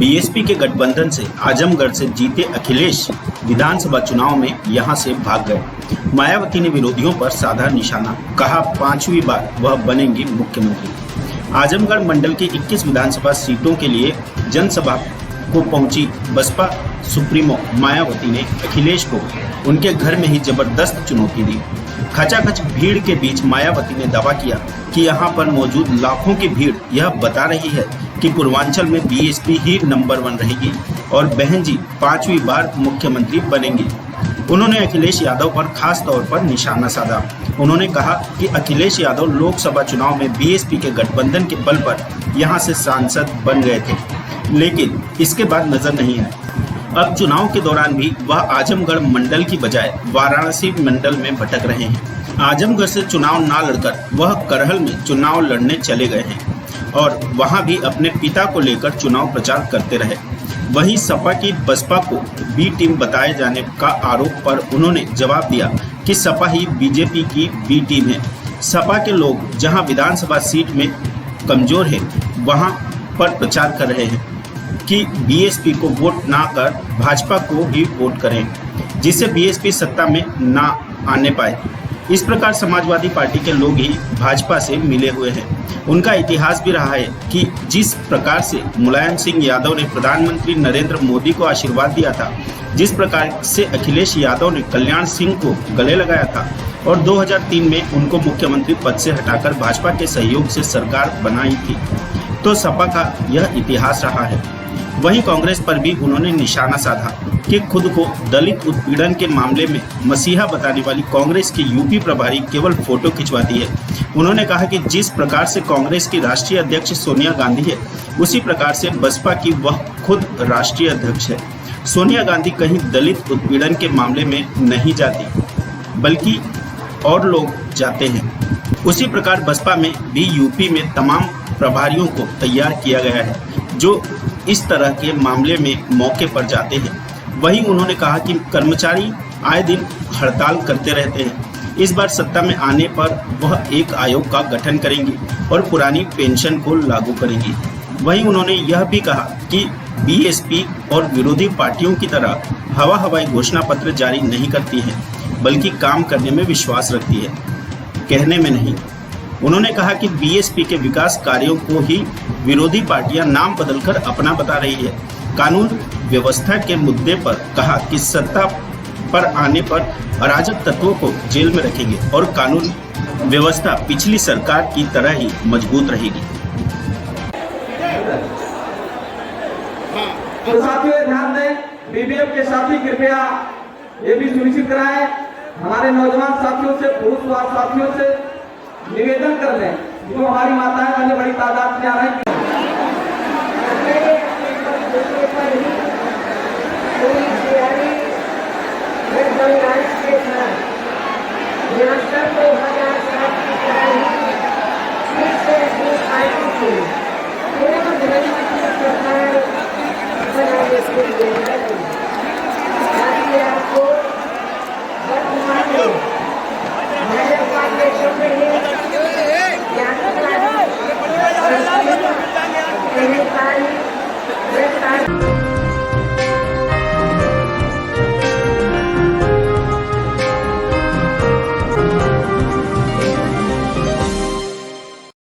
BSP के गठबंधन से आजमगढ़ से जीते अखिलेश विधानसभा चुनाव में यहां से भाग गए। मायावती ने विरोधियों पर साधा निशाना, कहा 5वीं बार वह बनेंगी मुख्यमंत्री। आजमगढ़ मंडल के 21 विधानसभा सीटों के लिए जनसभा को पहुंची बसपा सुप्रीमो मायावती ने अखिलेश को उनके घर में ही जबरदस्त चुनौती दी। खचाखच भीड़ के बीच मायावती ने दावा किया कि यहां पर मौजूद लाखों की भीड़ यह बता रही है कि पूर्वांचल में बीएसपी ही नंबर 1 रहेगी और बहन जी 5वीं बार मुख्यमंत्री बनेंगे। उन्होंने अखिलेश यादव पर खास तौर पर निशाना साधा। उन्होंने कहा कि अखिलेश यादव लोकसभा चुनाव में बीएसपी के गठबंधन के बल पर यहां से सांसद बन गए थे, लेकिन इसके बाद नजर नहीं आए। अब चुनाव के दौरान भी वह आजमगढ़ मंडल की बजाय वाराणसी मंडल में भटक रहे हैं। आजमगढ़ से चुनाव ना लड़कर वह करहल में चुनाव लड़ने चले गए हैं और वहां भी अपने पिता को लेकर चुनाव प्रचार करते रहे। वहीं सपा की बसपा को बी टीम बताए जाने का आरोप पर उन्होंने जवाब दिया कि सपा ही बीजेपी की बी टीम है। सपा के लोग जहां विधानसभा सीट में कमजोर है वहां पर प्रचार कर रहे हैं कि बीएसपी को वोट ना कर भाजपा को ही वोट करें, जिससे बीएसपी सत्ता में ना आने पाए। इस प्रकार समाजवादी पार्टी के लोग ही भाजपा से मिले हुए हैं। उनका इतिहास भी रहा है कि जिस प्रकार से मुलायम सिंह यादव ने प्रधानमंत्री नरेंद्र मोदी को आशीर्वाद दिया था, जिस प्रकार से अखिलेश यादव ने कल्याण सिंह को गले लगाया था और 2003 में उनको मुख्यमंत्री पद से हटाकर भाजपा के सहयोग से सरकार बनाई थी, तो सपा का यह इतिहास रहा है। वहीं कांग्रेस पर भी उन्होंने निशाना साधा कि खुद को दलित उत्पीड़न के मामले में मसीहा बताने वाली कांग्रेस की यूपी प्रभारी केवल फोटो खिंचवाती है। उन्होंने कहा कि जिस प्रकार से कांग्रेस की राष्ट्रीय अध्यक्ष सोनिया गांधी है, उसी प्रकार से बसपा की वह खुद राष्ट्रीय अध्यक्ष है। सोनिया गांधी कहीं दलित उत्पीड़न के मामले में नहीं जाती, बल्कि और लोग जाते हैं। उसी प्रकार बसपा में भी यूपी में तमाम प्रभारियों को तैयार किया गया है जो इस तरह के मामले में मौके पर जाते हैं। वहीं उन्होंने कहा कि कर्मचारी आए दिन हड़ताल करते रहते हैं। इस बार सत्ता में आने पर वह एक आयोग का गठन करेंगी और पुरानी पेंशन को लागू करेंगी। वहीं उन्होंने यह भी कहा कि बीएसपी और विरोधी पार्टियों की तरह हवाई घोषणा पत्र जारी नहीं करती है, बल्कि काम करने में विश्वास रखती है, कहने में नहीं। उन्होंने कहा कि बीएसपी के विकास कार्यों को ही विरोधी पार्टियां नाम बदलकर अपना बता रही है। कानून व्यवस्था के मुद्दे पर कहा कि सत्ता पर आने पर अराजक तत्वों को जेल में रखेंगे और कानून व्यवस्था पिछली सरकार की तरह ही मजबूत रहेगी। तो साथियों ध्यान दें, बीबीएफ के साथी कृपया ये भी सुनिश्चित कराएं, हमारे नौजवान साथियों से, पुरुष साथियों से निवेदन कर लें, जो हमारी माताएं बहनें बड़ी तादाद में आ रही हैं। आपको